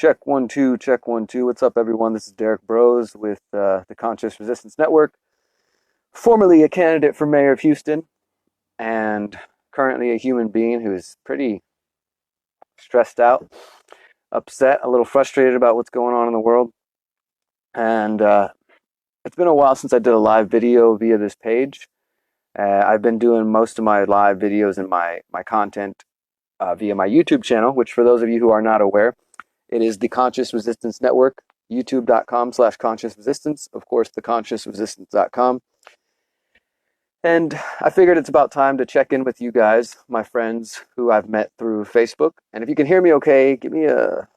Check 1 2, check 1 2. What's up, everyone? This is Derek Bros with the Conscious Resistance Network, formerly a candidate for mayor of Houston, and currently a human being who is pretty stressed out, upset, a little frustrated about what's going on in the world. And it's been a while since I did a live video via this page. I've been doing most of my live videos and my content via my YouTube channel, which, for those of you who are not aware, it is the Conscious Resistance Network, youtube.com/conscious resistance, of course, theconsciousresistance.com. And I figured it's about time to check in with you guys, my friends who I've met through Facebook. And if you can hear me okay, give me a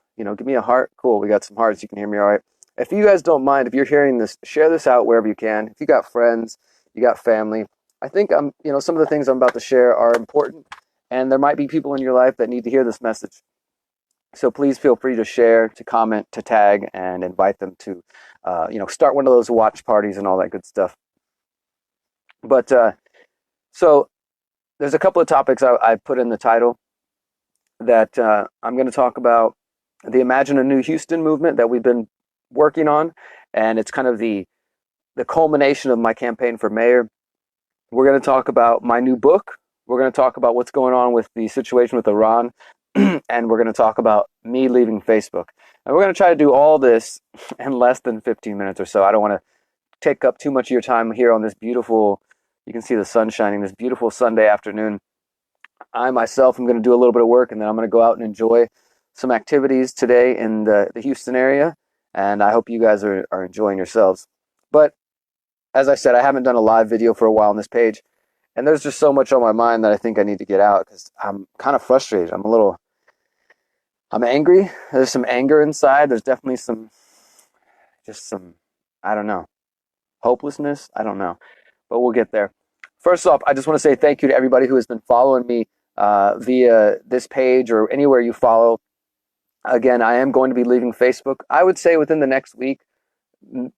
heart. Cool, we got some hearts. You can hear me all right. If you guys don't mind, if you're hearing this, share this out wherever you can. If you got friends, you got family, I think some of the things I'm about to share are important, and there might be people in your life that need to hear this message. So please feel free to share, to comment, to tag, and invite them to, start one of those watch parties and all that good stuff. But so there's a couple of topics I put in the title that I'm going to talk about. The Imagine a New Houston movement that we've been working on, and it's kind of the culmination of my campaign for mayor. We're going to talk about my new book. We're going to talk about what's going on with the situation with Iran. And we're going to talk about me leaving Facebook. And we're going to try to do all this in less than 15 minutes or so. I don't want to take up too much of your time here on this beautiful, you can see the sun shining, this beautiful Sunday afternoon. I myself am going to do a little bit of work, and then I'm going to go out and enjoy some activities today in the Houston area. And I hope you guys are enjoying yourselves. But as I said, I haven't done a live video for a while on this page. And there's just so much on my mind that I think I need to get out because I'm kind of frustrated. I'm angry. There's some anger inside. There's definitely some, I don't know, hopelessness. I don't know, but we'll get there. First off, I just want to say thank you to everybody who has been following me via this page or anywhere you follow. Again, I am going to be leaving Facebook, I would say within the next week,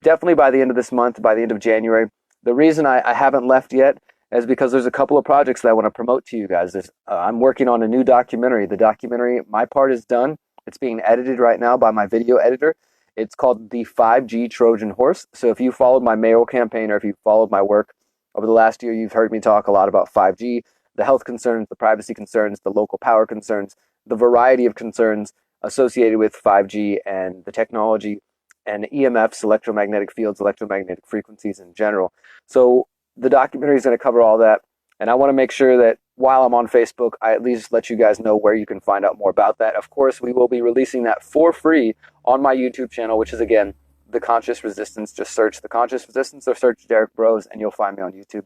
definitely by the end of this month, by the end of January. The reason I haven't left yet is because there's a couple of projects that I want to promote to you guys. I'm working on a new documentary. The documentary, my part is done. It's being edited right now by my video editor. It's called The 5G Trojan Horse. So if you followed my mayoral campaign or if you followed my work over the last year, you've heard me talk a lot about 5G, the health concerns, the privacy concerns, the local power concerns, the variety of concerns associated with 5G and the technology and EMFs, electromagnetic fields, electromagnetic frequencies in general. So the documentary is going to cover all that, and I want to make sure that while I'm on Facebook, I at least let you guys know where you can find out more about that. Of course, we will be releasing that for free on my YouTube channel, which is, again, The Conscious Resistance. Just search The Conscious Resistance or search Derek Bros, and you'll find me on YouTube.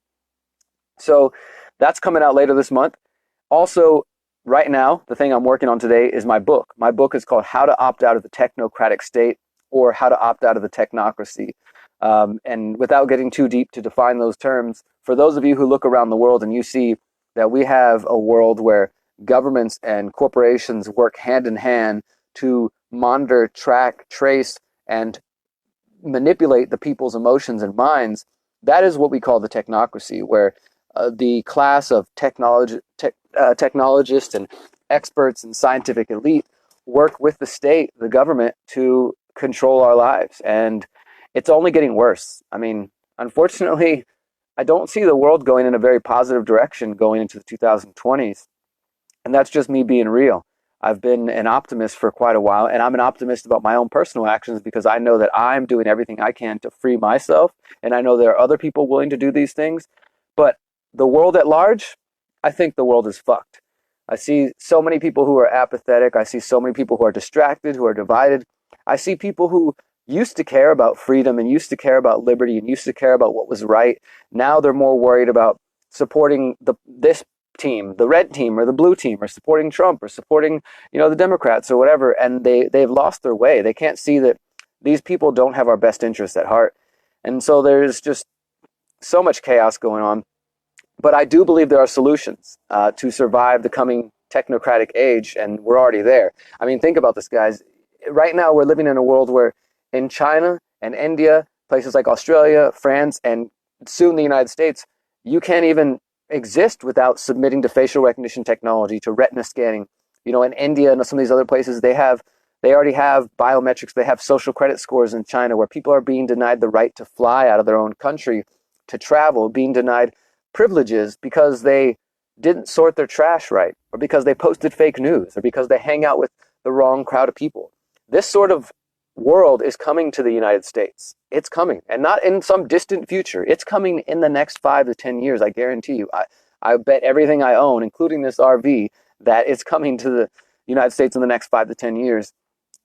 So that's coming out later this month. Also, right now, the thing I'm working on today is my book. My book is called How to Opt Out of the Technocratic State, or How to Opt Out of the Technocracy. And without getting too deep to define those terms, for those of you who look around the world and you see that we have a world where governments and corporations work hand in hand to monitor, track, trace, and manipulate the people's emotions and minds, that is what we call the technocracy, where the class of technologists and experts and scientific elite work with the state, the government, to control our lives. And it's only getting worse. I mean, unfortunately, I don't see the world going in a very positive direction going into the 2020s. And that's just me being real. I've been an optimist for quite a while, and I'm an optimist about my own personal actions because I know that I'm doing everything I can to free myself, and I know there are other people willing to do these things. But the world at large, I think the world is fucked. I see so many people who are apathetic. I see so many people who are distracted, who are divided. I see people who used to care about freedom and used to care about liberty and used to care about what was right. Now they're more worried about supporting this team, the red team or the blue team, or supporting Trump or supporting, the Democrats or whatever. And they've lost their way. They can't see that these people don't have our best interests at heart. And so there's just so much chaos going on. But I do believe there are solutions to survive the coming technocratic age, and we're already there. I mean, think about this, guys. Right now, we're living in a world where in China and India, places like Australia, France, and soon the United States, you can't even exist without submitting to facial recognition technology, to retina scanning. In India and some of these other places, they have They already have biometrics. They have social credit scores in China where people are being denied the right to fly out of their own country, to travel, being denied privileges because they didn't sort their trash right, or because they posted fake news, or because they hang out with the wrong crowd of people. This sort of world is coming to the United States. It's coming, and not in some distant future. It's coming in the next 5 to 10 years, I guarantee you. I bet everything I own, including this RV, that it's coming to the United States in the next 5 to 10 years.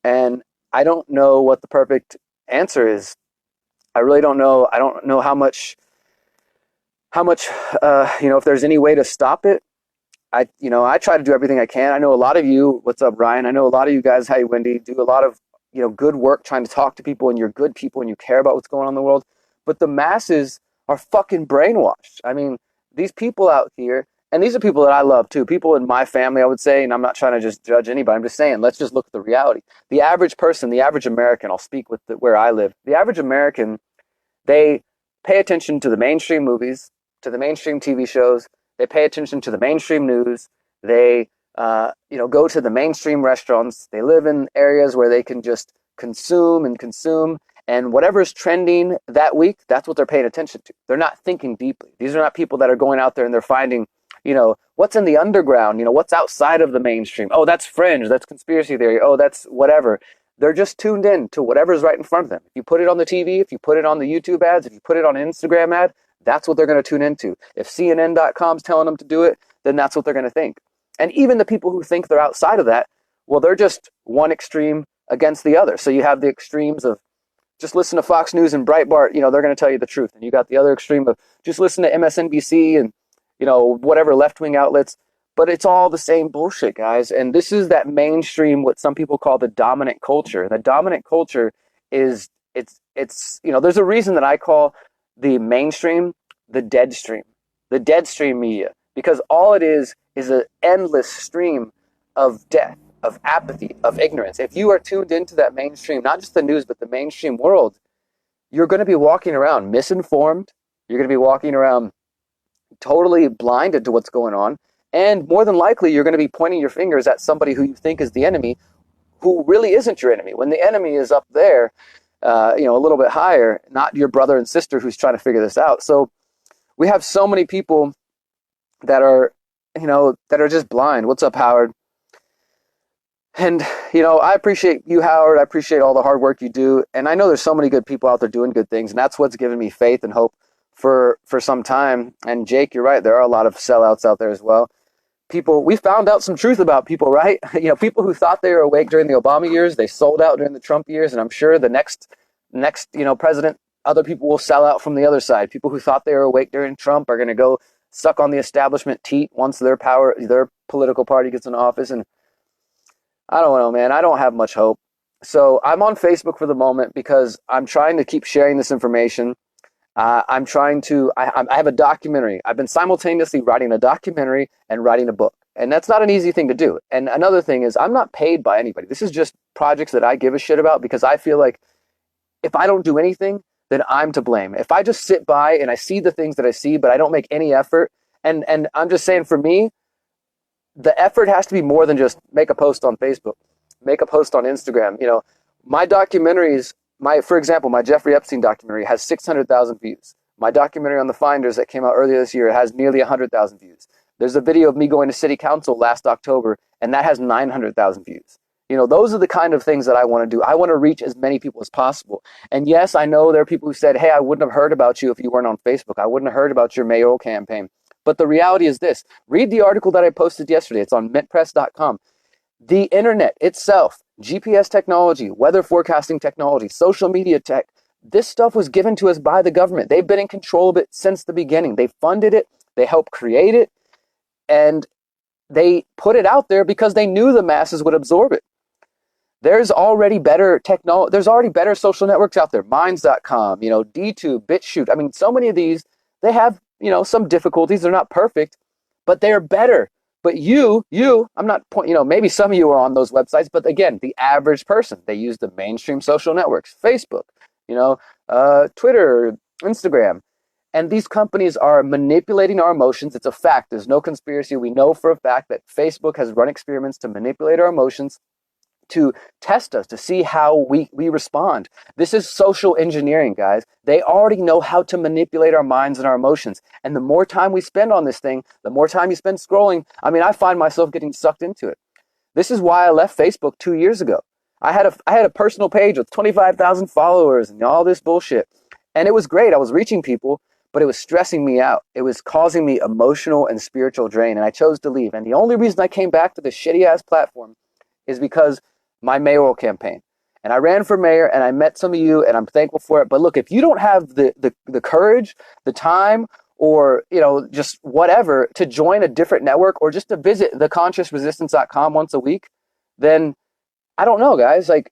And I don't know what the perfect answer is. I really don't know. I don't know how much, if there's any way to stop it. I try to do everything I can. I know a lot of you, what's up, Ryan? I know a lot of you guys, hi, Wendy, do a lot of, good work trying to talk to people, and you're good people and you care about what's going on in the world. But the masses are fucking brainwashed. I mean, these people out here, and these are people that I love too, people in my family, I would say, and I'm not trying to just judge anybody. I'm just saying, let's just look at the reality. The average person, the average American, I'll speak with where I live, the average American, they pay attention to the mainstream movies, to the mainstream TV shows. They pay attention to the mainstream news. They, go to the mainstream restaurants. They live in areas where they can just consume and consume. And whatever's trending that week, that's what they're paying attention to. They're not thinking deeply. These are not people that are going out there and they're finding, what's in the underground, what's outside of the mainstream. Oh, that's fringe. That's conspiracy theory. Oh, that's whatever. They're just tuned in to whatever's right in front of them. If you put it on the TV, if you put it on the YouTube ads, if you put it on an Instagram ad, that's what they're going to tune into. If CNN.com's telling them to do it, then that's what they're going to think. And even the people who think they're outside of that, well, they're just one extreme against the other. So you have the extremes of just listen to Fox News and Breitbart, they're going to tell you the truth. And you got the other extreme of just listen to MSNBC and, whatever left-wing outlets. But it's all the same bullshit, guys. And this is that mainstream, what some people call the dominant culture. And the dominant culture is, there's a reason that I call the mainstream the dead stream media, because all it is an endless stream of death, of apathy, of ignorance. If you are tuned into that mainstream, not just the news, but the mainstream world, you're going to be walking around misinformed. You're going to be walking around totally blinded to what's going on. And more than likely, you're going to be pointing your fingers at somebody who you think is the enemy, who really isn't your enemy. When the enemy is up there, a little bit higher, not your brother and sister who's trying to figure this out. So we have so many people that are, that are just blind. What's up, Howard? And, I appreciate you, Howard. I appreciate all the hard work you do. And I know there's so many good people out there doing good things. And that's what's given me faith and hope for some time. And Jake, you're right. There are a lot of sellouts out there as well. We found out some truth about people, right? People who thought they were awake during the Obama years, they sold out during the Trump years. And I'm sure the next, president, other people will sell out from the other side. People who thought they were awake during Trump are going to go suck on the establishment teat once their political party gets in office. And I don't know, man. I don't have much hope. So I'm on Facebook for the moment because I'm trying to keep sharing this information. I have a documentary. I've been simultaneously writing a documentary and writing a book. And that's not an easy thing to do. And another thing is I'm not paid by anybody. This is just projects that I give a shit about because I feel like if I don't do anything, then I'm to blame. If I just sit by and I see the things that I see, but I don't make any effort, and I'm just saying for me, the effort has to be more than just make a post on Facebook, make a post on Instagram. My documentaries, for example, my Jeffrey Epstein documentary has 600,000 views. My documentary on the Finders that came out earlier this year has nearly 100,000 views. There's a video of me going to city council last October, and that has 900,000 views. Those are the kind of things that I want to do. I want to reach as many people as possible. And yes, I know there are people who said, hey, I wouldn't have heard about you if you weren't on Facebook. I wouldn't have heard about your mayoral campaign. But the reality is this. Read the article that I posted yesterday. It's on mintpress.com. The internet itself, GPS technology, weather forecasting technology, social media tech, this stuff was given to us by the government. They've been in control of it since the beginning. They funded it. They helped create it. And they put it out there because they knew the masses would absorb it. There's already better technology. There's already better social networks out there. Minds.com, DTube, BitChute. I mean, so many of these, they have, some difficulties. They're not perfect, but they're better. But I'm not maybe some of you are on those websites, but again, the average person, they use the mainstream social networks, Facebook, Twitter, Instagram. And these companies are manipulating our emotions. It's a fact. There's no conspiracy. We know for a fact that Facebook has run experiments to manipulate our emotions, to test us, to see how we respond. This is social engineering, guys. They already know how to manipulate our minds and our emotions. And the more time we spend on this thing, the more time you spend scrolling. I mean, I find myself getting sucked into it. This is why I left Facebook 2 years ago. I had a personal page with 25,000 followers and all this bullshit. And it was great. I was reaching people, but it was stressing me out. It was causing me emotional and spiritual drain. And I chose to leave. And the only reason I came back to this shitty ass platform is because my mayoral campaign. And I ran for mayor and I met some of you and I'm thankful for it. But look, if you don't have the courage, the time, or, you know, just whatever to join a different network or just to visit theconsciousresistance.com once a week, then I don't know, guys. Like,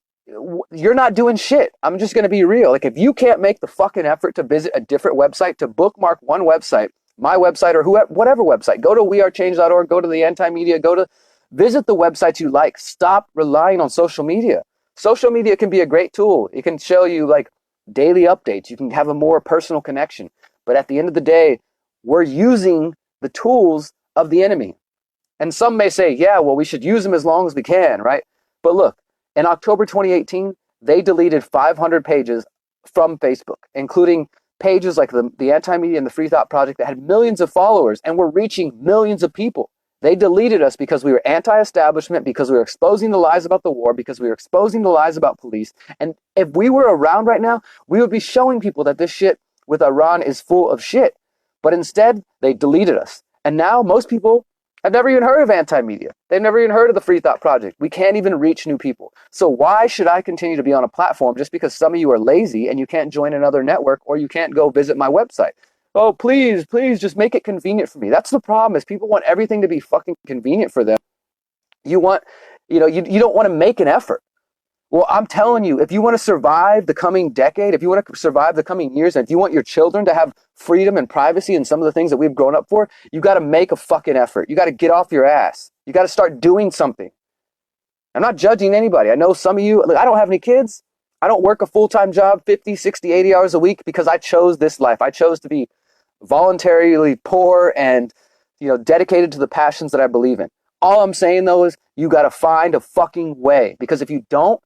you're not doing shit. I'm just going to be real. Like, if you can't make the fucking effort to visit a different website, to bookmark one website, my website or whatever website, go to wearechange.org, go to the anti-media, visit the websites you like. Stop relying on social media. Social media can be a great tool. It can show you like daily updates. You can have a more personal connection. But at the end of the day, we're using the tools of the enemy. And some may say, yeah, well, we should use them as long as we can, right? But look, in October 2018, they deleted 500 pages from Facebook, including pages like the Anti-Media and the Free Thought Project that had millions of followers and were reaching millions of people. They deleted us because we were anti-establishment, because we were exposing the lies about the war, because we were exposing the lies about police. And if we were around right now, we would be showing people that this shit with Iran is full of shit. But instead, they deleted us. And now most people have never even heard of Anti-Media. They've never even heard of the Free Thought Project. We can't even reach new people. So why should I continue to be on a platform just because some of you are lazy and you can't join another network or you can't go visit my website? Oh, please, just make it convenient for me. That's the problem, is people want everything to be fucking convenient for them. You don't want to make an effort. Well, I'm telling you, if you want to survive the coming decade, if you want to survive the coming years, and if you want your children to have freedom and privacy and some of the things that we've grown up for, you got to make a fucking effort. You got to get off your ass. You got to start doing something. I'm not judging anybody. I know some of you, I don't have any kids. I don't work a full-time job, 50, 60, 80 hours a week because I chose this life. I chose to be voluntarily poor and, dedicated to the passions that I believe in. All I'm saying, though, is you got to find a fucking way, because if you don't,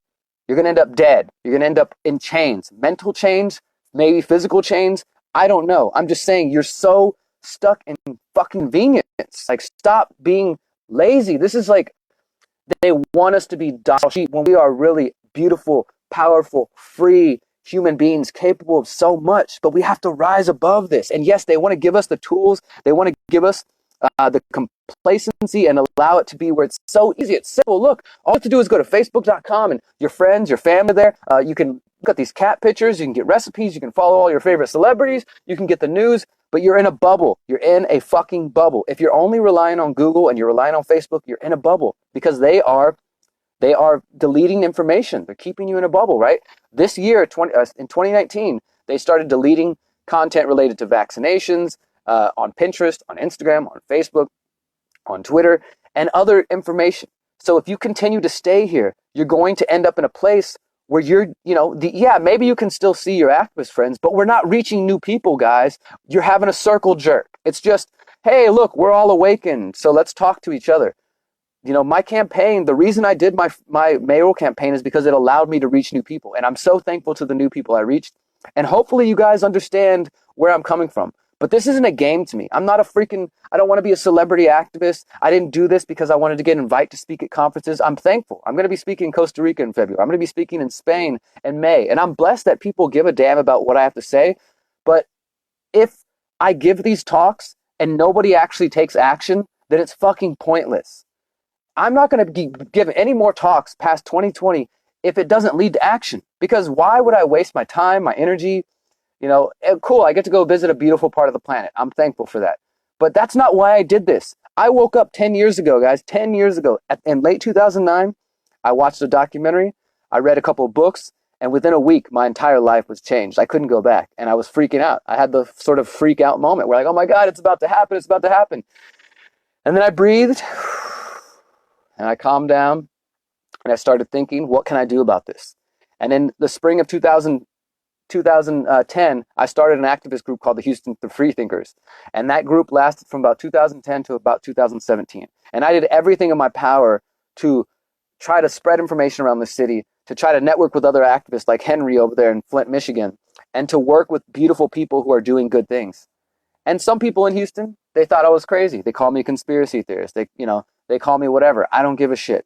you're going to end up dead. You're going to end up in chains, mental chains, maybe physical chains. I don't know. I'm just saying you're so stuck in fucking convenience. Like, stop being lazy. This is like, they want us to be docile sheep when we are really beautiful, powerful, free human beings capable of so much. But we have to rise above this. And yes, they want to give us the tools. They want to give us the complacency and allow it to be where it's so easy. It's simple. Look, all you have to do is go to facebook.com and your friends, your family there. You can look at these cat pictures. You can get recipes. You can follow all your favorite celebrities. You can get the news, but you're in a bubble. You're in a fucking bubble. If you're only relying on Google and you're relying on Facebook, you're in a bubble, because they are deleting information. They're keeping you in a bubble, right? This year, in 2019, they started deleting content related to vaccinations, on Pinterest, on Instagram, on Facebook, on Twitter, and other information. So if you continue to stay here, you're going to end up in a place where maybe you can still see your activist friends, but we're not reaching new people, guys. You're having a circle jerk. It's just, hey, look, we're all awakened, so let's talk to each other. My campaign, the reason I did my mayoral campaign is because it allowed me to reach new people. And I'm so thankful to the new people I reached. And hopefully you guys understand where I'm coming from. But this isn't a game to me. I don't want to be a celebrity activist. I didn't do this because I wanted to get invited to speak at conferences. I'm thankful. I'm going to be speaking in Costa Rica in February. I'm going to be speaking in Spain in May. And I'm blessed that people give a damn about what I have to say. But if I give these talks and nobody actually takes action, then it's fucking pointless. I'm not going to be giving any more talks past 2020 if it doesn't lead to action. Because why would I waste my time, my energy? Cool, I get to go visit a beautiful part of the planet. I'm thankful for that. But that's not why I did this. I woke up 10 years ago, guys, 10 years ago. In late 2009, I watched a documentary. I read a couple of books. And within a week, my entire life was changed. I couldn't go back. And I was freaking out. I had the sort of freak out moment where, like, oh my God, it's about to happen. It's about to happen. And then I breathed. And I calmed down. And I started thinking, what can I do about this? And in the spring of 2010, I started an activist group called the Houston Freethinkers. And that group lasted from about 2010 to about 2017. And I did everything in my power to try to spread information around the city, to try to network with other activists like Henry over there in Flint, Michigan, and to work with beautiful people who are doing good things. And some people in Houston, they thought I was crazy. They called me a conspiracy theorist. They call me whatever. I don't give a shit.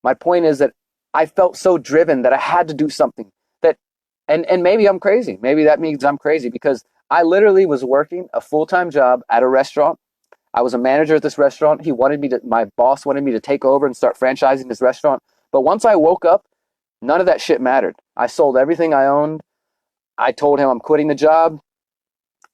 My point is that I felt so driven that I had to do something that, and maybe I'm crazy. Maybe that means I'm crazy because I literally was working a full-time job at a restaurant. I was a manager at this restaurant. My boss wanted me to take over and start franchising this restaurant. But once I woke up, none of that shit mattered. I sold everything I owned. I told him I'm quitting the job.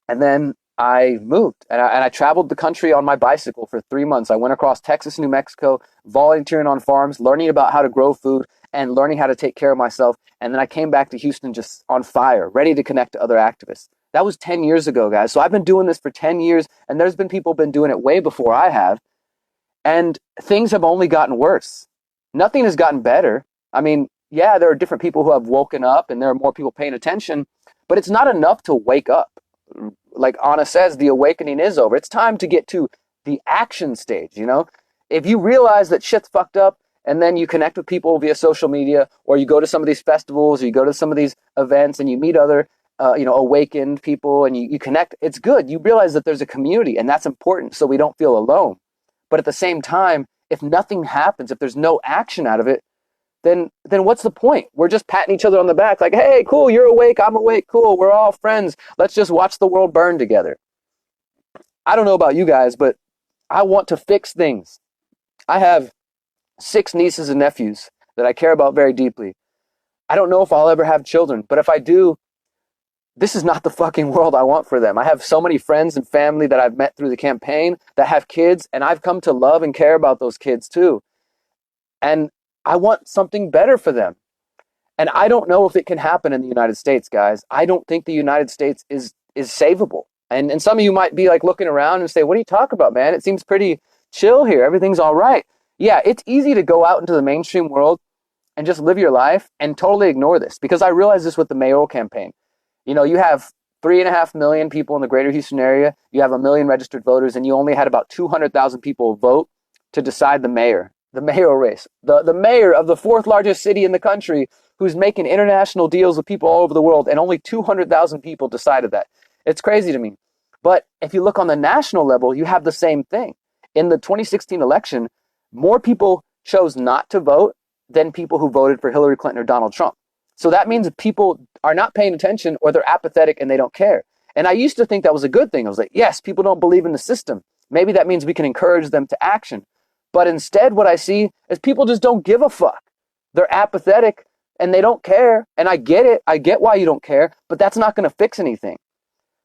And then I moved and I traveled the country on my bicycle for 3 months. I went across Texas, New Mexico, volunteering on farms, learning about how to grow food and learning how to take care of myself. And then I came back to Houston just on fire, ready to connect to other activists. That was 10 years ago, guys. So I've been doing this for 10 years and there's been people been doing it way before I have. And things have only gotten worse. Nothing has gotten better. I mean, yeah, there are different people who have woken up and there are more people paying attention, but it's not enough to wake up. Like Anna says, the awakening is over. It's time to get to the action stage, you know? If you realize that shit's fucked up and then you connect with people via social media or you go to some of these festivals or you go to some of these events and you meet other, awakened people and you connect, it's good. You realize that there's a community and that's important so we don't feel alone. But at the same time, if nothing happens, if there's no action out of it, then what's the point? We're just patting each other on the back like, hey, cool, you're awake, I'm awake, cool, we're all friends. Let's just watch the world burn together. I don't know about you guys, but I want to fix things. I have 6 nieces and nephews that I care about very deeply. I don't know if I'll ever have children, but if I do, this is not the fucking world I want for them. I have so many friends and family that I've met through the campaign that have kids, and I've come to love and care about those kids too. And I want something better for them. And I don't know if it can happen in the United States, guys. I don't think the United States is savable. And some of you might be like looking around and say, what are you talking about, man? It seems pretty chill here. Everything's all right. Yeah, it's easy to go out into the mainstream world and just live your life and totally ignore this, because I realized this with the mayoral campaign. You know, you have 3.5 million people in the greater Houston area. You have 1 million registered voters, and you only had about 200,000 people vote to decide the mayoral race. The mayor of the 4th largest city in the country, who's making international deals with people all over the world, and only 200,000 people decided that. It's crazy to me. But if you look on the national level, you have the same thing. In the 2016 election, more people chose not to vote than people who voted for Hillary Clinton or Donald Trump. So that means people are not paying attention or they're apathetic and they don't care. And I used to think that was a good thing. I was like, yes, people don't believe in the system. Maybe that means we can encourage them to action. But instead, what I see is people just don't give a fuck. They're apathetic and they don't care. And I get it. I get why you don't care, but that's not going to fix anything.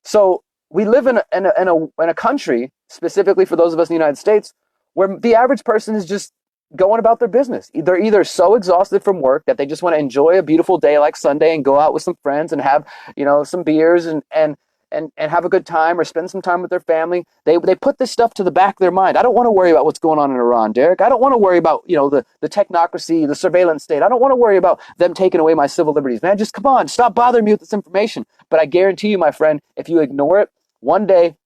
So we live in a country, specifically for those of us in the United States, where the average person is just going about their business. They're either so exhausted from work that they just want to enjoy a beautiful day like Sunday and go out with some friends and have, some beers and have a good time or spend some time with their family. They put this stuff to the back of their mind. I don't want to worry about what's going on in Iran, Derek. I don't want to worry about, the technocracy, the surveillance state. I don't want to worry about them taking away my civil liberties. Man, just come on, stop bothering me with this information. But I guarantee you, my friend, if you ignore it, one day,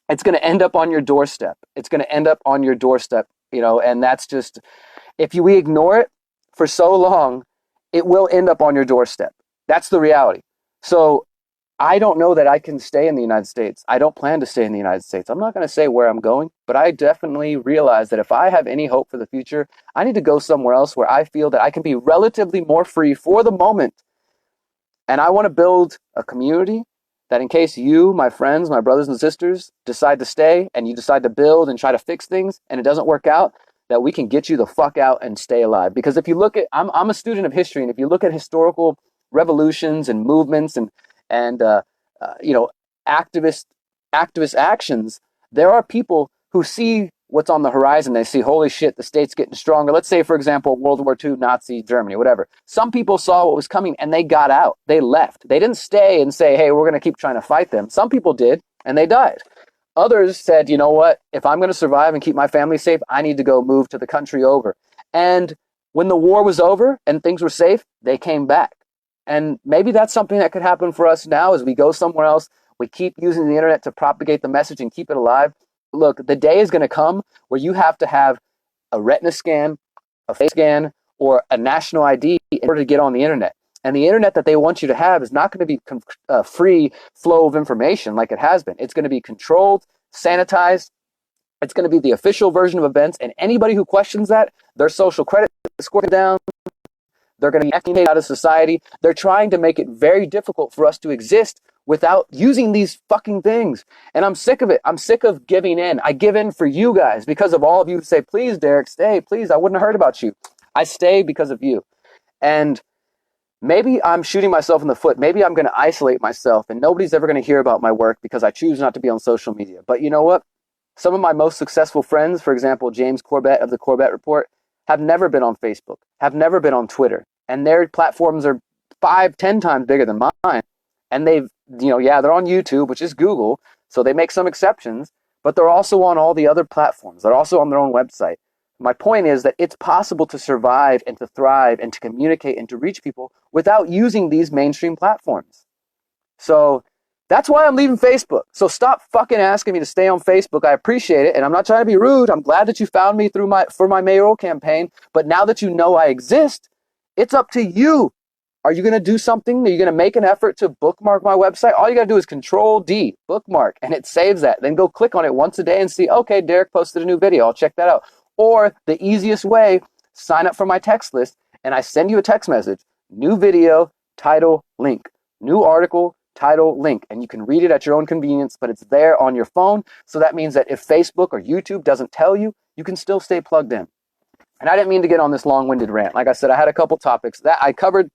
it's going to end up on your doorstep. It's going to end up on your doorstep, and that's just, we ignore it for so long, it will end up on your doorstep. That's the reality. So I don't know that I can stay in the United States. I don't plan to stay in the United States. I'm not going to say where I'm going, but I definitely realize that if I have any hope for the future, I need to go somewhere else where I feel that I can be relatively more free for the moment. And I want to build a community that in case you, my friends, my brothers and sisters, decide to stay and you decide to build and try to fix things and it doesn't work out, that we can get you the fuck out and stay alive. Because if you look at, I'm a student of history, and if you look at historical revolutions and movements and activist actions, there are people who see what's on the horizon. They see, holy shit, the state's getting stronger. Let's say, for example, World War II, Nazi Germany, whatever. Some people saw what was coming and they got out. They left. They didn't stay and say, hey, we're going to keep trying to fight them. Some people did, and they died. Others said, you know what? If I'm going to survive and keep my family safe, I need to go move to the country over. And when the war was over and things were safe, they came back. And maybe that's something that could happen for us now as we go somewhere else. We keep using the internet to propagate the message and keep it alive. look, the day is going to come where you have to have a retina scan, a face scan, or a national ID in order to get on the internet. And the internet that they want you to have is not going to be free flow of information like it has been. It's going to be controlled, sanitized. It's going to be the official version of events. And anybody who questions that, their social credit score down. They're going to be acting out of society. They're trying to make it very difficult for us to exist without using these fucking things. And I'm sick of it. I'm sick of giving in. I give in for you guys because of all of you who say, please, Derek, stay. Please, I wouldn't have heard about you. I stay because of you. And maybe I'm shooting myself in the foot. Maybe I'm going to isolate myself and nobody's ever going to hear about my work because I choose not to be on social media. But you know what? Some of my most successful friends, for example, James Corbett of the Corbett Report, have never been on Facebook, have never been on Twitter. And their platforms are 5-10 times bigger than mine. And they've, they're on YouTube, which is Google. So they make some exceptions, but they're also on all the other platforms. They're also on their own website. My point is that it's possible to survive and to thrive and to communicate and to reach people without using these mainstream platforms. So that's why I'm leaving Facebook. So stop fucking asking me to stay on Facebook. I appreciate it. And I'm not trying to be rude. I'm glad that you found me for my mayoral campaign. But now that you know I exist, it's up to you. Are you going to do something? Are you going to make an effort to bookmark my website? All you got to do is Control-D, bookmark, and it saves that. Then go click on it once a day and see, okay, Derek posted a new video. I'll check that out. Or the easiest way, sign up for my text list, and I send you a text message. New video, title, link. New article, title, link. And you can read it at your own convenience, but it's there on your phone. So that means that if Facebook or YouTube doesn't tell you, you can still stay plugged in. And I didn't mean to get on this long-winded rant. Like I said, I had a couple topics that I covered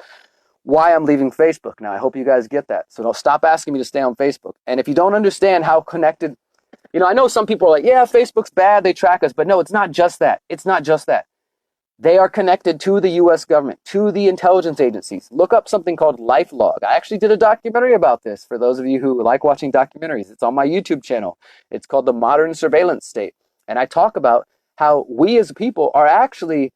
why I'm leaving Facebook. Now, I hope you guys get that. So don't stop asking me to stay on Facebook. And if you don't understand how connected, I know some people are like, yeah, Facebook's bad, they track us. But no, it's not just that. It's not just that. They are connected to the U.S. government, to the intelligence agencies. Look up something called LifeLog. I actually did a documentary about this for those of you who like watching documentaries. It's on my YouTube channel. It's called The Modern Surveillance State. And I talk about how we as people are actually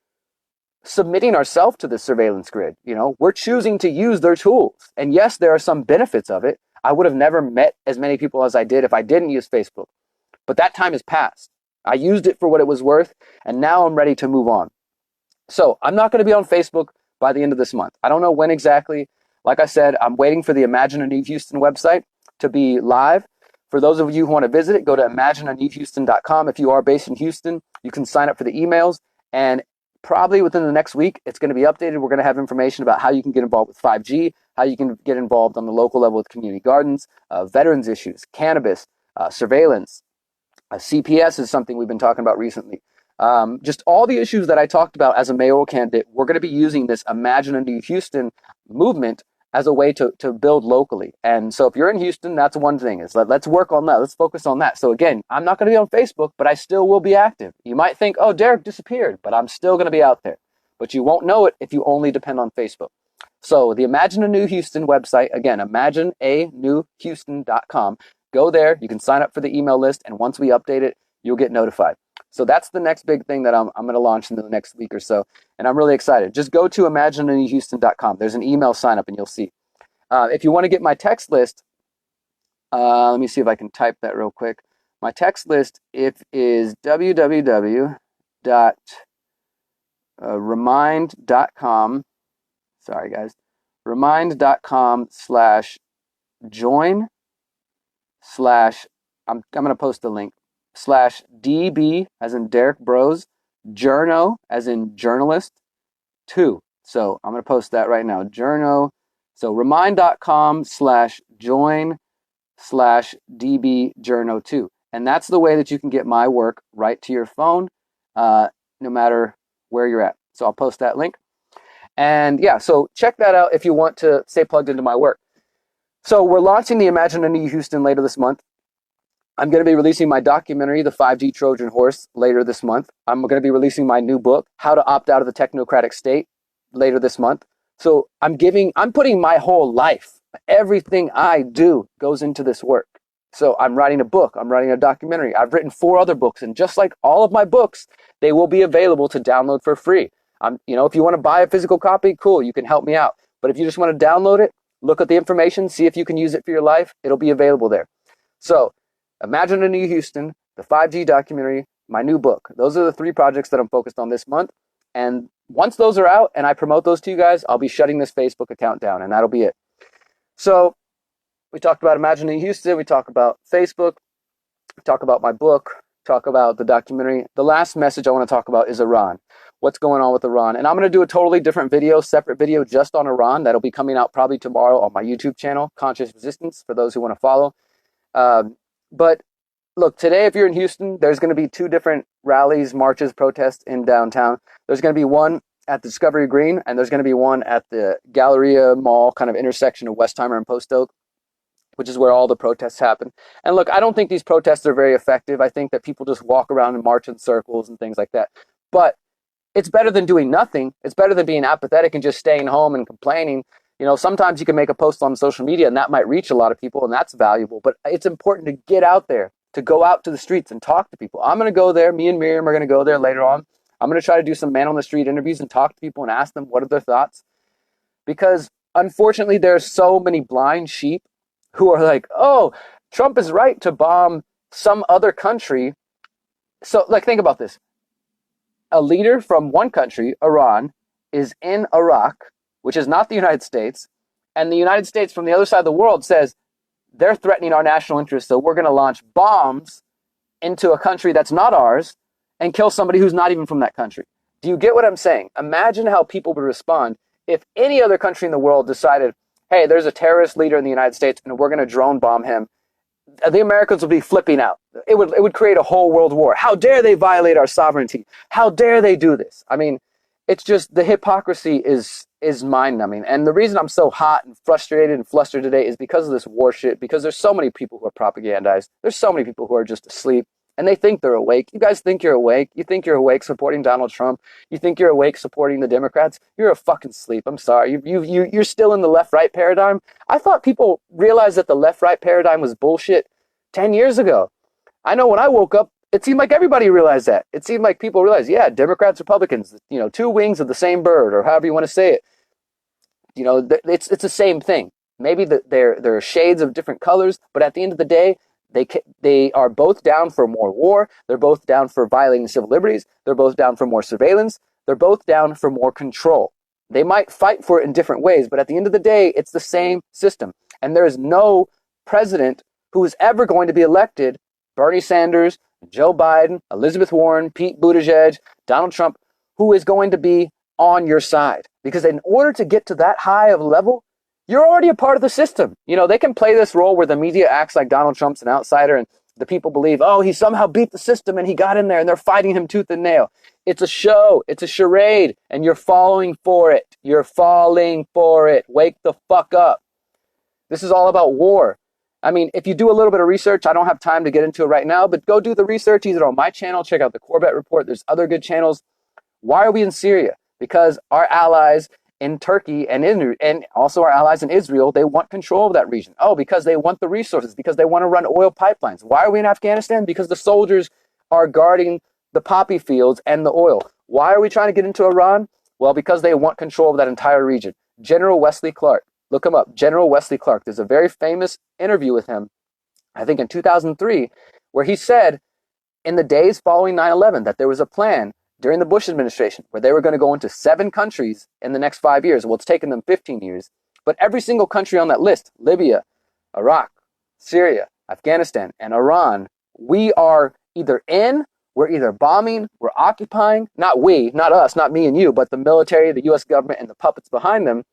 submitting ourselves to this surveillance grid. We're choosing to use their tools. And yes, there are some benefits of it. I would have never met as many people as I did if I didn't use Facebook. But that time has passed. I used it for what it was worth, and now I'm ready to move on. So I'm not going to be on Facebook by the end of this month. I don't know when exactly. Like I said, I'm waiting for the Imagine a New Houston website to be live. For those of you who want to visit it, go to imagineanewhouston.com. If you are based in Houston, you can sign up for the emails. And probably within the next week, it's going to be updated. We're going to have information about how you can get involved with 5G, how you can get involved on the local level with community gardens, veterans issues, cannabis, surveillance. CPS is something we've been talking about recently. Just all the issues that I talked about as a mayoral candidate, we're going to be using this Imagine a New Houston movement as a way to build locally. And so if you're in Houston, that's one thing. Is let's work on that. Let's focus on that. So again, I'm not going to be on Facebook, but I still will be active. You might think, oh, Derek disappeared, but I'm still going to be out there. But you won't know it if you only depend on Facebook. So the Imagine a New Houston website, again, imagineanewhouston.com. Go there. You can sign up for the email list. And once we update it, you'll get notified. So that's the next big thing that I'm going to launch in the next week or so. And I'm really excited. Just go to imagineanewhouston.com. There's an email sign up and you'll see. If you want to get my text list, let me see if I can type that real quick. My text list is www.remind.com. Sorry, guys. Remind.com/join/ I'm going to post the link. /DB as in Derek Bros, Journo as in journalist 2. So I'm going to post that right now. Journo. So remind.com/join/DB Journo 2. And that's the way that you can get my work right to your phone, no matter where you're at. So I'll post that link. And yeah, so check that out if you want to stay plugged into my work. So we're launching the Imagine a New Houston later this month. I'm going to be releasing my documentary, The 5G Trojan Horse, later this month. I'm going to be releasing my new book, How to Opt Out of the Technocratic State, later this month. So I'm putting my whole life, everything I do goes into this work. So I'm writing a book, I'm writing a documentary. I've written 4 other books, and just like all of my books, they will be available to download for free. If you want to buy a physical copy, cool, you can help me out. But if you just want to download it, look at the information, see if you can use it for your life, it'll be available there. So Imagine a New Houston, the 5G documentary, my new book. Those are the 3 projects that I'm focused on this month. And once those are out and I promote those to you guys, I'll be shutting this Facebook account down, and that'll be it. So we talked about Imagining Houston. We talk about Facebook. We talk about my book. Talk about the documentary. The last message I want to talk about is Iran. What's going on with Iran? And I'm going to do a totally different video, separate video just on Iran. That'll be coming out probably tomorrow on my YouTube channel, Conscious Resistance, for those who want to follow. But look, today, if you're in Houston, there's going to be 2 different rallies, marches, protests in downtown. There's going to be one at Discovery Green, and there's going to be one at the Galleria Mall kind of intersection of Westheimer and Post Oak, which is where all the protests happen. And look, I don't think these protests are very effective. I think that people just walk around and march in circles and things like that. But it's better than doing nothing. It's better than being apathetic and just staying home and complaining. You know, sometimes you can make a post on social media and that might reach a lot of people, and that's valuable. But it's important to get out there, to go out to the streets and talk to people. I'm going to go there. Me and Miriam are going to go there later on. I'm going to try to do some man on the street interviews and talk to people and ask them what are their thoughts. Because unfortunately, there's so many blind sheep who are like, oh, Trump is right to bomb some other country. So, like, think about this. A leader from one country, Iran, is in Iraq, which is not the United States, and the United States from the other side of the world says they're threatening our national interests, so we're going to launch bombs into a country that's not ours and kill somebody who's not even from that country. Do you get what I'm saying? Imagine how people would respond if any other country in the world decided, hey, there's a terrorist leader in the United States and we're going to drone bomb him. The Americans would be flipping out. It would create a whole world war. How dare they violate our sovereignty? How dare they do this? I mean, it's just the hypocrisy is mind-numbing. And the reason I'm so hot and frustrated and flustered today is because of this war shit, because there's so many people who are propagandized. There's so many people who are just asleep. And they think they're awake. You guys think you're awake. You think you're awake supporting Donald Trump. You think you're awake supporting the Democrats. You're a fucking sleep. I'm sorry. You're still in the left-right paradigm. I thought people realized that the left-right paradigm was bullshit 10 years ago. I know when I woke up, it seemed like everybody realized that. It seemed like people realized, yeah, Democrats, Republicans, 2 wings of the same bird, or however you want to say it. It's the same thing. Maybe there are shades of different colors, but at the end of the day, they are both down for more war. They're both down for violating civil liberties. They're both down for more surveillance. They're both down for more control. They might fight for it in different ways, but at the end of the day, it's the same system. And there is no president who is ever going to be elected, Bernie Sanders, Joe Biden, Elizabeth Warren, Pete Buttigieg, Donald Trump, who is going to be on your side. Because in order to get to that high of a level, you're already a part of the system. They can play this role where the media acts like Donald Trump's an outsider and the people believe, oh, he somehow beat the system and he got in there and they're fighting him tooth and nail. It's a show. It's a charade. And you're falling for it. You're falling for it. Wake the fuck up. This is all about war. I mean, if you do a little bit of research, I don't have time to get into it right now, but go do the research either on my channel, check out the Corbett Report. There's other good channels. Why are we in Syria? Because our allies in Turkey and also our allies in Israel, they want control of that region. Oh, because they want the resources, because they want to run oil pipelines. Why are we in Afghanistan? Because the soldiers are guarding the poppy fields and the oil. Why are we trying to get into Iran? Well, because they want control of that entire region. General Wesley Clark, look him up, General Wesley Clark. There's a very famous interview with him, I think in 2003, where he said in the days following 9/11 that there was a plan during the Bush administration where they were going to go into 7 countries in the next 5 years. Well, it's taken them 15 years. But every single country on that list, Libya, Iraq, Syria, Afghanistan, and Iran, we are either in, we're either bombing, we're occupying, not us, not me and you, but the military, the US government, and the puppets behind them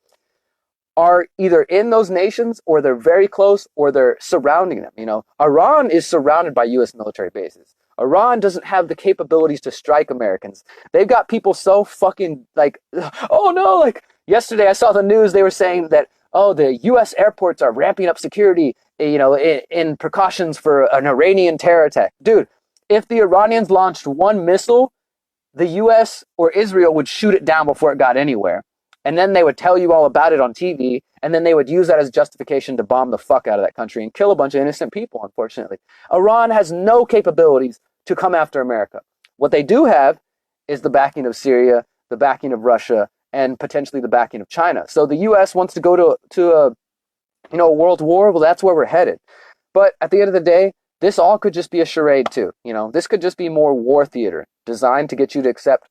are either in those nations or they're very close or they're surrounding them. Iran is surrounded by US military bases. Iran doesn't have the capabilities to strike Americans. They've got people so fucking oh no, yesterday I saw the news, they were saying that, oh, the US airports are ramping up security, in precautions for an Iranian terror attack. Dude, if the Iranians launched one missile, the US or Israel would shoot it down before it got anywhere. And then they would tell you all about it on TV, and then they would use that as justification to bomb the fuck out of that country and kill a bunch of innocent people, unfortunately. Iran has no capabilities to come after America. What they do have is the backing of Syria, the backing of Russia, and potentially the backing of China. So the US wants to go to a world war. Well, that's where we're headed. But at the end of the day, This all could just be a charade too. This could just be more war theater designed to get you to accept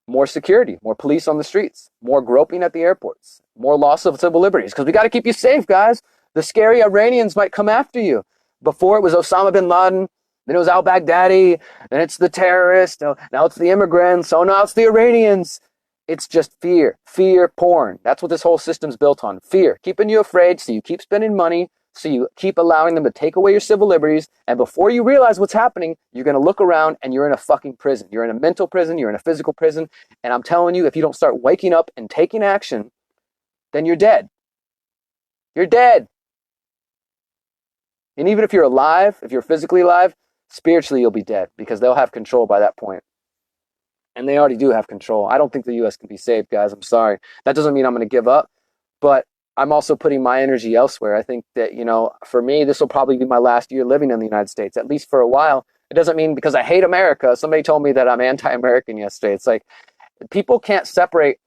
more security, more police on the streets, more groping at the airports, more loss of civil liberties, because we got to keep you safe, guys. The scary Iranians might come after you. Before it was Osama bin Laden, then it was al-Baghdadi, then it's the terrorists, now it's the immigrants, so now it's the Iranians. It's just fear, fear porn. That's what this whole system's built on. Fear, keeping you afraid so you keep spending money, so you keep allowing them to take away your civil liberties. And before you realize what's happening, you're going to look around and you're in a fucking prison. You're in a mental prison. You're in a physical prison. And I'm telling you, if you don't start waking up and taking action, then you're dead. You're dead. And even if you're alive, if you're physically alive, spiritually you'll be dead because they'll have control by that point. And they already do have control. I don't think the U.S. can be saved, guys. I'm sorry. That doesn't mean I'm going to give up. But I'm also putting my energy elsewhere. I think that, for me, this will probably be my last year living in the United States, at least for a while. It doesn't mean because I hate America. Somebody told me that I'm anti-American yesterday. It's like people can't separate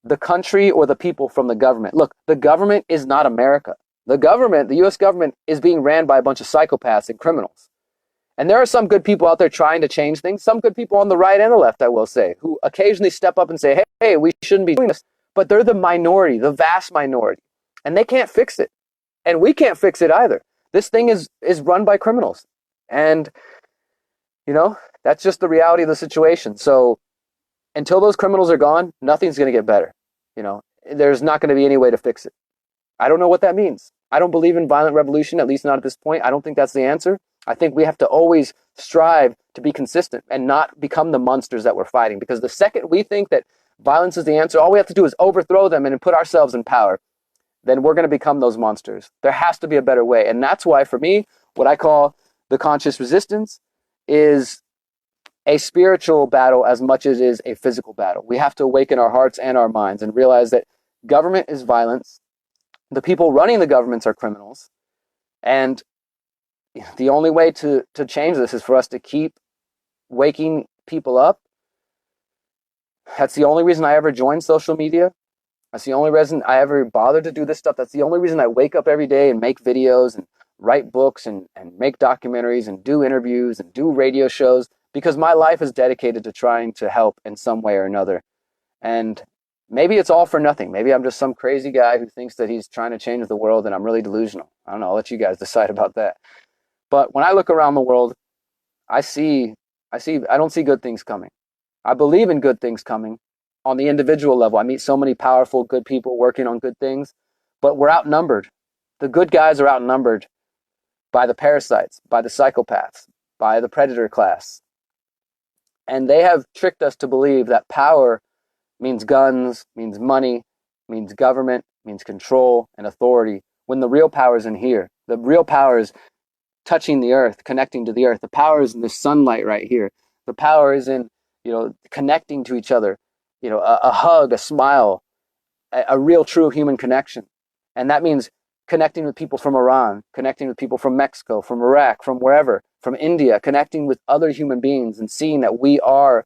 the country or the people from the government. Look, the government is not America. The government, the U.S. government, is being ran by a bunch of psychopaths and criminals. And there are some good people out there trying to change things, some good people on the right and the left, I will say, who occasionally step up and say, hey, we shouldn't be doing this. But they're the minority, the vast minority. And they can't fix it. And we can't fix it either. This thing is run by criminals. And, that's just the reality of the situation. So until those criminals are gone, nothing's going to get better. There's not going to be any way to fix it. I don't know what that means. I don't believe in violent revolution, at least not at this point. I don't think that's the answer. I think we have to always strive to be consistent and not become the monsters that we're fighting. Because the second we think that violence is the answer, all we have to do is overthrow them and put ourselves in power, then we're going to become those monsters. There has to be a better way. And that's why, for me, what I call the conscious resistance is a spiritual battle as much as it is a physical battle. We have to awaken our hearts and our minds and realize that government is violence. The people running the governments are criminals. And the only way to change this is for us to keep waking people up. That's the only reason I ever joined social media. That's the only reason I ever bothered to do this stuff. That's the only reason I wake up every day and make videos and write books and make documentaries and do interviews and do radio shows, because my life is dedicated to trying to help in some way or another. And maybe it's all for nothing. Maybe I'm just some crazy guy who thinks that he's trying to change the world and I'm really delusional. I don't know. I'll let you guys decide about that. But when I look around the world, I don't see good things coming. I believe in good things coming on the individual level. I meet so many powerful, good people working on good things, but we're outnumbered. The good guys are outnumbered by the parasites, by the psychopaths, by the predator class. And they have tricked us to believe that power means guns, means money, means government, means control and authority, when the real power is in here. The real power is touching the earth, connecting to the earth. The power is in the sunlight right here. The power is in, connecting to each other, a hug, a smile, a real, true human connection. And that means connecting with people from Iran, connecting with people from Mexico, from Iraq, from wherever, from India, connecting with other human beings and seeing that we are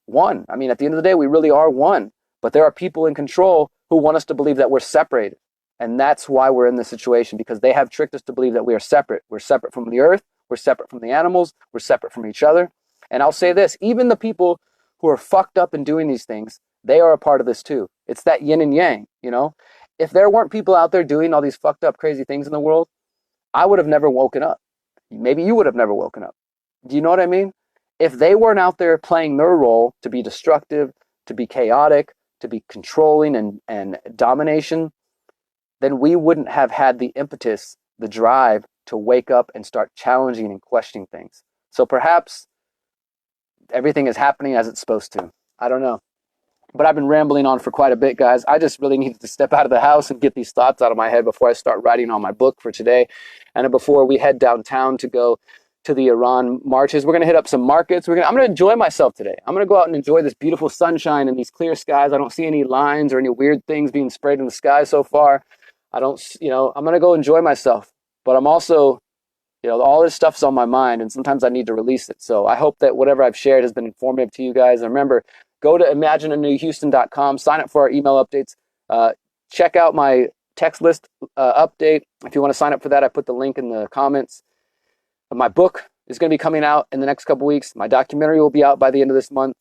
one. I mean, at the end of the day, we really are one. But there are people in control who want us to believe that we're separated. And that's why we're in this situation, because they have tricked us to believe that we are separate. We're separate from the earth. We're separate from the animals. We're separate from each other. And I'll say this, even the people who are fucked up in doing these things, they are a part of this too. It's that yin and yang, If there weren't people out there doing all these fucked up, crazy things in the world, I would have never woken up. Maybe you would have never woken up. Do you know what I mean? If they weren't out there playing their role to be destructive, to be chaotic, to be controlling and domination, then we wouldn't have had the impetus, the drive to wake up and start challenging and questioning things. So perhaps everything is happening as it's supposed to. I don't know. But I've been rambling on for quite a bit, guys. I just really needed to step out of the house and get these thoughts out of my head before I start writing on my book for today. And before we head downtown to go to the Iran marches, we're going to hit up some markets. I'm going to enjoy myself today. I'm going to go out and enjoy this beautiful sunshine and these clear skies. I don't see any lines or any weird things being sprayed in the sky so far. I'm going to go enjoy myself. But I'm also, all this stuff's on my mind, and sometimes I need to release it. So I hope that whatever I've shared has been informative to you guys. And remember, go to imagineanewhouston.com, sign up for our email updates, check out my text list update. If you want to sign up for that, I put the link in the comments. My book is going to be coming out in the next couple weeks. My documentary will be out by the end of this month.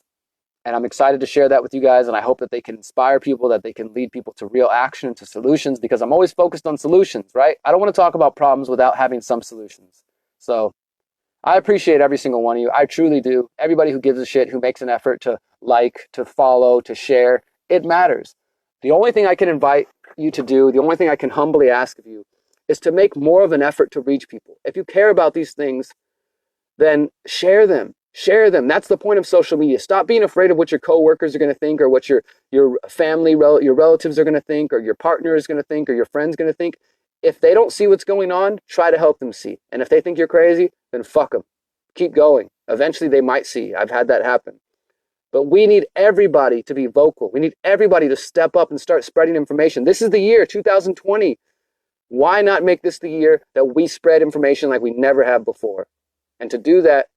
And I'm excited to share that with you guys. And I hope that they can inspire people, that they can lead people to real action, to solutions, because I'm always focused on solutions, right? I don't want to talk about problems without having some solutions. So I appreciate every single one of you. I truly do. Everybody who gives a shit, who makes an effort to like, to follow, to share, it matters. The only thing I can invite you to do, the only thing I can humbly ask of you is to make more of an effort to reach people. If you care about these things, then share them. Share them. That's the point of social media. Stop being afraid of what your coworkers are going to think, or what your family, your relatives are going to think, or your partner is going to think, or your friend's going to think. If they don't see what's going on, try to help them see. And if they think you're crazy, then fuck them. Keep going. Eventually they might see. I've had that happen. But we need everybody to be vocal. We need everybody to step up and start spreading information. This is the year, 2020. Why not make this the year that we spread information like we never have before? And to do that,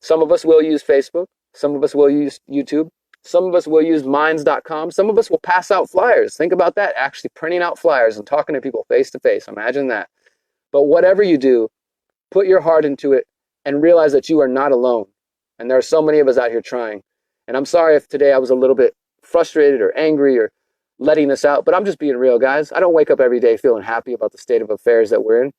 some of us will use Facebook. Some of us will use YouTube. Some of us will use minds.com. Some of us will pass out flyers. Think about that, actually printing out flyers and talking to people face to face. Imagine that. But whatever you do, put your heart into it and realize that you are not alone. And there are so many of us out here trying. And I'm sorry if today I was a little bit frustrated or angry or letting this out, but I'm just being real, guys. I don't wake up every day feeling happy about the state of affairs that we're in.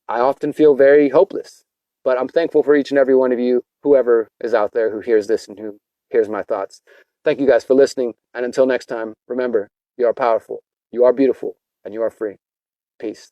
I often feel very hopeless. But I'm thankful for each and every one of you, whoever is out there who hears this and who hears my thoughts. Thank you guys for listening. And until next time, remember, you are powerful, you are beautiful, and you are free. Peace.